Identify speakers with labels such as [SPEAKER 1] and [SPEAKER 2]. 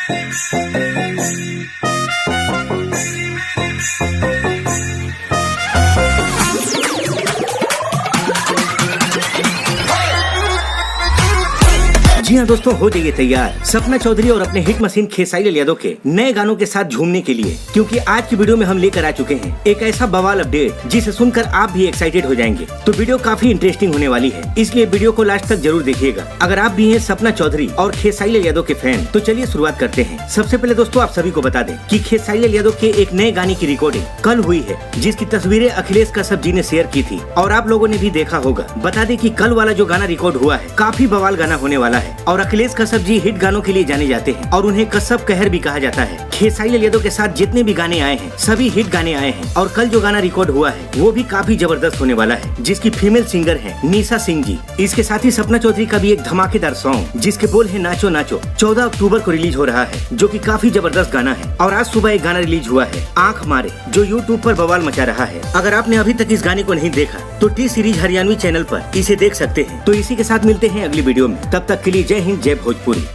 [SPEAKER 1] जी हाँ दोस्तों, हो जाइए तैयार सपना चौधरी और अपने हिट मशीन खेसारी लाल यादव के नए गानों के साथ झूमने के लिए, क्योंकि आज की वीडियो में हम लेकर आ चुके हैं एक ऐसा बवाल अपडेट जिसे सुनकर आप भी एक्साइटेड हो जाएंगे। तो वीडियो काफी इंटरेस्टिंग होने वाली है, इसलिए वीडियो को लास्ट तक जरूर देखिएगा। अगर आप भी हैं सपना चौधरी और खेसारी लाल यादव के फैन, तो चलिए शुरुआत करते हैं। सबसे पहले दोस्तों आप सभी को बता दें कि खेसारी लाल यादव के एक नए गाने की रिकॉर्डिंग कल हुई है, जिसकी तस्वीरें अखिलेश कश्यप जी ने शेयर की थी और आप लोगों ने भी देखा होगा। बता दें कि कल वाला जो गाना रिकॉर्ड हुआ है काफी बवाल गाना होने वाला है और अखिलेश कश्यप जी हिट गानों के लिए जाने जाते हैं और उन्हें कश्यप कहर भी कहा जाता है। खेसारी लाल यादव के साथ जितने भी गाने आए हैं सभी हिट गाने आए हैं और कल जो गाना रिकॉर्ड हुआ है वो भी काफी जबरदस्त होने वाला है, जिसकी फीमेल सिंगर है निशा सिंह जी। इसके साथ ही सपना चौधरी का भी एक धमाकेदार सॉन्ग जिसके बोल है नाचो नाचो 14 अक्टूबर को रिलीज हो रहा है, जो कि काफी जबरदस्त गाना है। और आज सुबह एक गाना रिलीज हुआ है आंख मारे, जो यूट्यूब पर बवाल मचा रहा है। अगर आपने अभी तक इस गाने को नहीं देखा तो टी सीरीज हरियाणवी चैनल पर इसे देख सकते हैं। तो इसी के साथ मिलते हैं अगली वीडियो में, तब तक के लिए जय हिंद जय भोजपुरी।